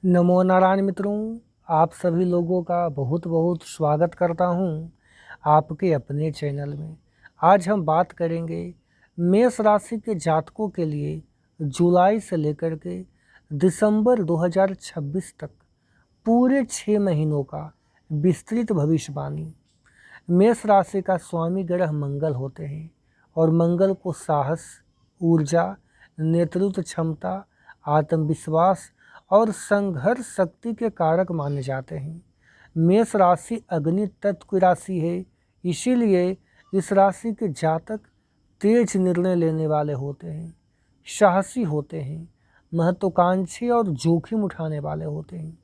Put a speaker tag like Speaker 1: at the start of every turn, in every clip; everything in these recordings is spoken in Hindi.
Speaker 1: नमो नारायण मित्रों, आप सभी लोगों का बहुत बहुत स्वागत करता हूं आपके अपने चैनल में। आज हम बात करेंगे मेष राशि के जातकों के लिए जुलाई से लेकर के दिसंबर 2026 तक पूरे 6 महीनों का विस्तृत भविष्यवाणी। मेष राशि का स्वामी ग्रह मंगल होते हैं और मंगल को साहस, ऊर्जा, नेतृत्व क्षमता, आत्मविश्वास और संघर्ष शक्ति के कारक माने जाते हैं। मेष राशि अग्नि तत्व की राशि है, इसीलिए इस राशि के जातक तेज निर्णय लेने वाले होते हैं, साहसी होते हैं, महत्वाकांक्षी और जोखिम उठाने वाले होते हैं।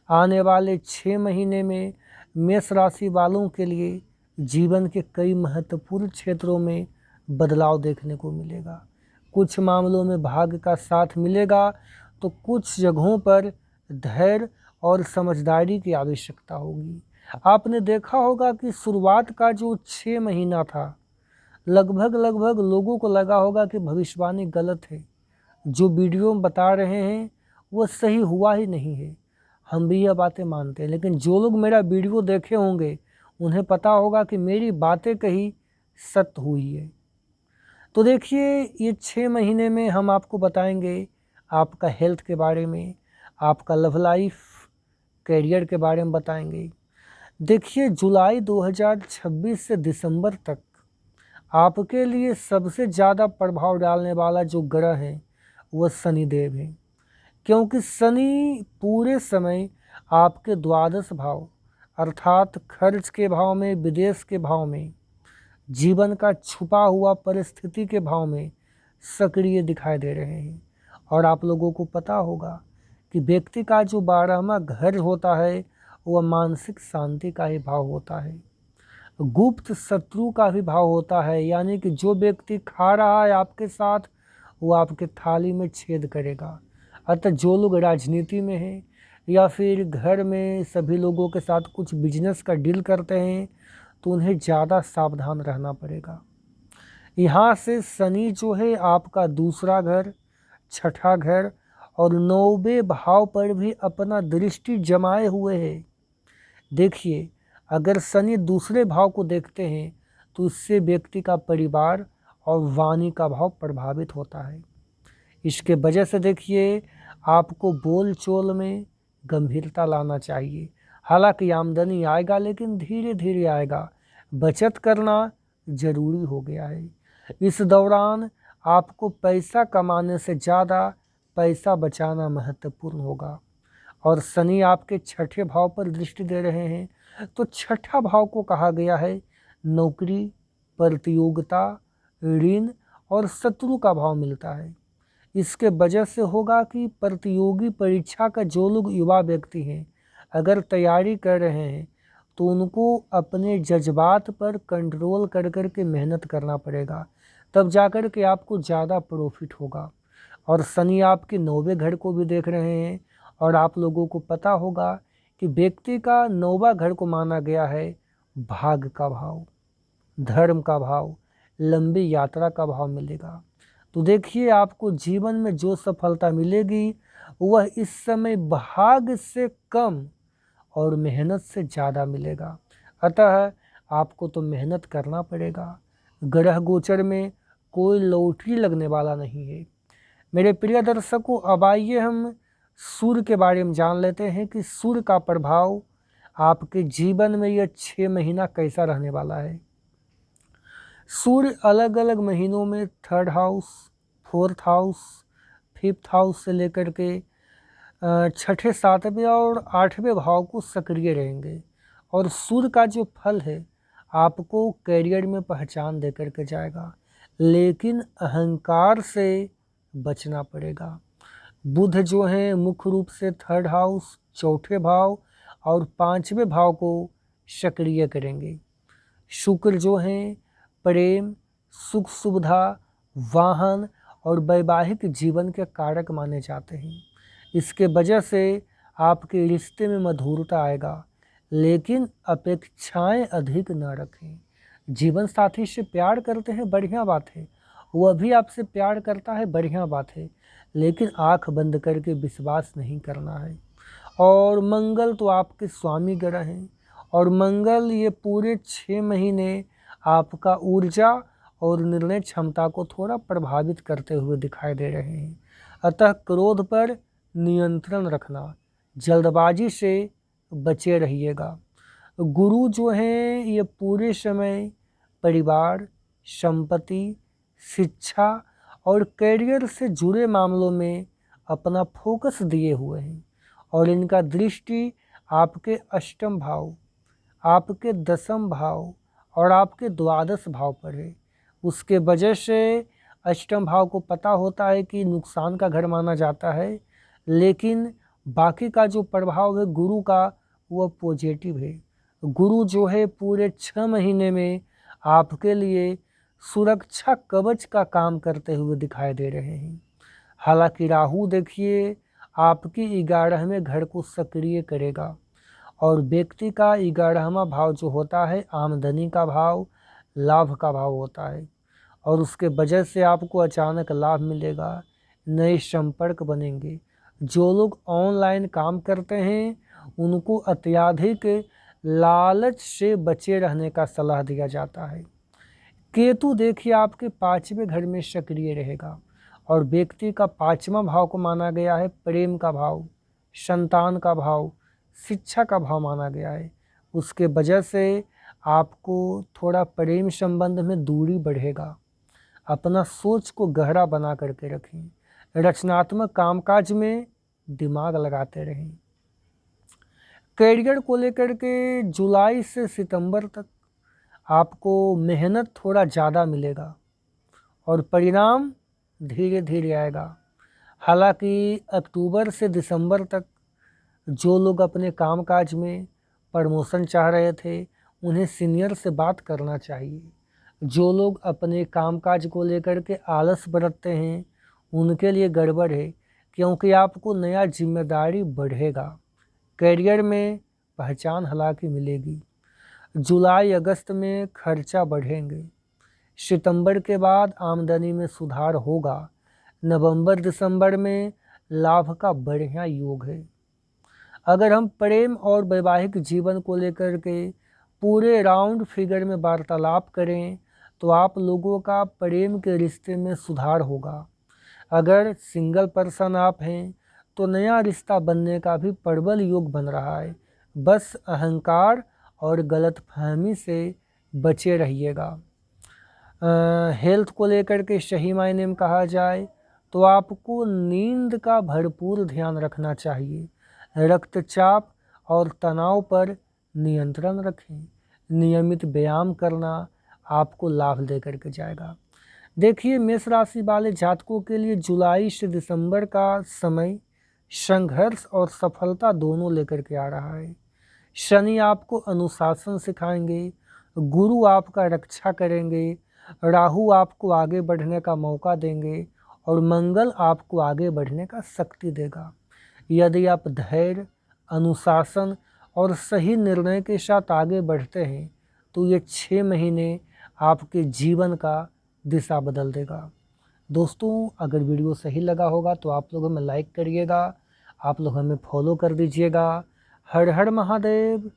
Speaker 1: आने वाले 6 महीने में मेष राशि वालों के लिए जीवन के कई महत्वपूर्ण क्षेत्रों में बदलाव देखने को मिलेगा। कुछ मामलों में भाग्य का साथ मिलेगा तो कुछ जगहों पर धैर्य और समझदारी की आवश्यकता होगी। आपने देखा होगा कि शुरुआत का जो 6 महीना था, लगभग लोगों को लगा होगा कि भविष्यवाणी गलत है, जो वीडियो में बता रहे हैं वो सही हुआ ही नहीं है। हम भी यह बातें मानते हैं, लेकिन जो लोग मेरा वीडियो देखे होंगे उन्हें पता होगा कि मेरी बातें कहीं सत्य हुई है। तो देखिए, ये 6 महीने में हम आपको बताएंगे आपका हेल्थ के बारे में, आपका लव लाइफ, करियर के बारे में बताएंगे। देखिए, जुलाई 2026 से दिसंबर तक आपके लिए सबसे ज़्यादा प्रभाव डालने वाला जो ग्रह है वह शनिदेव है, क्योंकि शनि पूरे समय आपके द्वादश भाव अर्थात खर्च के भाव में, विदेश के भाव में, जीवन का छुपा हुआ परिस्थिति के भाव में सक्रिय दिखाई दे रहे हैं। और आप लोगों को पता होगा कि व्यक्ति का जो 12वां घर होता है वह मानसिक शांति का ही भाव होता है, गुप्त शत्रु का भी भाव होता है। यानी कि जो व्यक्ति खा रहा है आपके साथ वो आपके थाली में छेद करेगा। अतः जो लोग राजनीति में हैं या फिर घर में सभी लोगों के साथ कुछ बिजनेस का डील करते हैं तो उन्हें ज़्यादा सावधान रहना पड़ेगा। यहाँ से शनि जो है आपका दूसरा घर, छठा घर और 9वें भाव पर भी अपना दृष्टि जमाए हुए है। देखिए, अगर शनि दूसरे भाव को देखते हैं तो इससे व्यक्ति का परिवार और वाणी का भाव प्रभावित होता है। इसके वजह से देखिए, आपको बोल चोल में गंभीरता लाना चाहिए। हालांकि आमदनी आएगा लेकिन धीरे धीरे आएगा। बचत करना जरूरी हो गया है। इस दौरान आपको पैसा कमाने से ज़्यादा पैसा बचाना महत्वपूर्ण होगा। और शनि आपके छठे भाव पर दृष्टि दे रहे हैं, तो छठा भाव को कहा गया है नौकरी, प्रतियोगिता, ऋण और शत्रु का भाव मिलता है। इसके वजह से होगा कि प्रतियोगी परीक्षा का जो लोग युवा व्यक्ति हैं अगर तैयारी कर रहे हैं तो उनको अपने जज्बात पर कंट्रोल कर कर के मेहनत करना पड़ेगा, तब जाकर के आपको ज़्यादा प्रॉफिट होगा। और शनि आपके 9वें घर को भी देख रहे हैं और आप लोगों को पता होगा कि व्यक्ति का 9वां घर को माना गया है भाग्य का भाव, धर्म का भाव, लंबी यात्रा का भाव मिलेगा। तो देखिए, आपको जीवन में जो सफलता मिलेगी वह इस समय भाग्य से कम और मेहनत से ज़्यादा मिलेगा। अतः आपको तो मेहनत करना पड़ेगा। ग्रह गोचर में कोई लॉटरी लगने वाला नहीं है। मेरे प्रिय दर्शकों, अब आइए हम सूर्य के बारे में जान लेते हैं कि सूर्य का प्रभाव आपके जीवन में यह 6 महीना कैसा रहने वाला है। सूर्य अलग अलग महीनों में 3rd house, 4th house, 5th house से लेकर के छठे, 7वें और 8वें भाव को सक्रिय रहेंगे। और सूर्य का जो फल है आपको करियर में पहचान दे करके जाएगा, लेकिन अहंकार से बचना पड़ेगा। बुध जो है मुख्य रूप से 3rd हाउस, चौथे भाव और 5वें भाव को सक्रिय करेंगे। शुक्र जो हैं प्रेम, सुख सुविधा, वाहन और वैवाहिक जीवन के कारक माने जाते हैं। इसके वजह से आपके रिश्ते में मधुरता आएगा, लेकिन अपेक्षाएं अधिक न रखें। जीवन साथी से प्यार करते हैं, बढ़िया बात है, वह भी आपसे प्यार करता है, बढ़िया बात है, लेकिन आंख बंद करके विश्वास नहीं करना है। और मंगल तो आपके स्वामी ग्रह हैं, और मंगल ये पूरे 6 महीने आपका ऊर्जा और निर्णय क्षमता को थोड़ा प्रभावित करते हुए दिखाई दे रहे हैं। अतः क्रोध पर नियंत्रण रखना, जल्दबाजी से बचे रहिएगा। गुरु जो हैं ये पूरे समय परिवार, संपत्ति, शिक्षा और करियर से जुड़े मामलों में अपना फोकस दिए हुए हैं, और इनका दृष्टि आपके अष्टम भाव, आपके दसम भाव और आपके द्वादश भाव पर है। उसके वजह से अष्टम भाव को पता होता है कि नुकसान का घर माना जाता है, लेकिन बाकी का जो प्रभाव है गुरु का वह पॉजिटिव है। गुरु जो है पूरे 6 महीने में आपके लिए सुरक्षा कवच का काम करते हुए दिखाई दे रहे हैं। हालांकि राहु देखिए आपकी 11वें घर को सक्रिय करेगा, और व्यक्ति का 11वां भाव जो होता है आमदनी का भाव, लाभ का भाव होता है, और उसके वजह से आपको अचानक लाभ मिलेगा, नए संपर्क बनेंगे। जो लोग ऑनलाइन काम करते हैं उनको अत्यधिक लालच से बचे रहने का सलाह दिया जाता है। केतु देखिए आपके 5वें घर में सक्रिय रहेगा, और व्यक्ति का 5वां भाव को माना गया है प्रेम का भाव, संतान का भाव, शिक्षा का भाव माना गया है। उसके वजह से आपको थोड़ा प्रेम संबंध में दूरी बढ़ेगा। अपना सोच को गहरा बना करके रखें, रचनात्मक कामकाज में दिमाग लगाते रहें। करियर को लेकर के जुलाई से सितंबर तक आपको मेहनत थोड़ा ज़्यादा मिलेगा, और परिणाम धीरे धीरे आएगा। हालांकि अक्टूबर से दिसंबर तक जो लोग अपने कामकाज में प्रमोशन चाह रहे थे उन्हें सीनियर से बात करना चाहिए। जो लोग अपने कामकाज को लेकर के आलस बरतते हैं उनके लिए गड़बड़ है, क्योंकि आपको नया जिम्मेदारी बढ़ेगा। करियर में पहचान हालांकि मिलेगी। जुलाई अगस्त में खर्चा बढ़ेंगे। सितंबर के बाद आमदनी में सुधार होगा। नवंबर दिसंबर में लाभ का बढ़िया योग है। अगर हम प्रेम और वैवाहिक जीवन को लेकर के पूरे राउंड फिगर में वार्तालाप करें तो आप लोगों का प्रेम के रिश्ते में सुधार होगा। अगर सिंगल पर्सन आप हैं तो नया रिश्ता बनने का भी प्रबल योग बन रहा है। बस अहंकार और गलतफहमी से बचे रहिएगा। हेल्थ को लेकर के सही मायने में कहा जाए तो आपको नींद का भरपूर ध्यान रखना चाहिए। रक्तचाप और तनाव पर नियंत्रण रखें। नियमित व्यायाम करना आपको लाभ दे करके जाएगा। देखिए मेष राशि वाले जातकों के लिए जुलाई से दिसंबर का समय संघर्ष और सफलता दोनों लेकर के आ रहा है। शनि आपको अनुशासन सिखाएंगे, गुरु आपका रक्षा करेंगे, राहु आपको आगे बढ़ने का मौका देंगे, और मंगल आपको आगे बढ़ने का शक्ति देगा। यदि आप धैर्य, अनुशासन और सही निर्णय के साथ आगे बढ़ते हैं तो ये 6 महीने आपके जीवन का दिशा बदल देगा। दोस्तों अगर वीडियो सही लगा होगा तो आप लोग हमें लाइक करिएगा, आप लोग हमें फॉलो कर दीजिएगा। हर हर महादेव।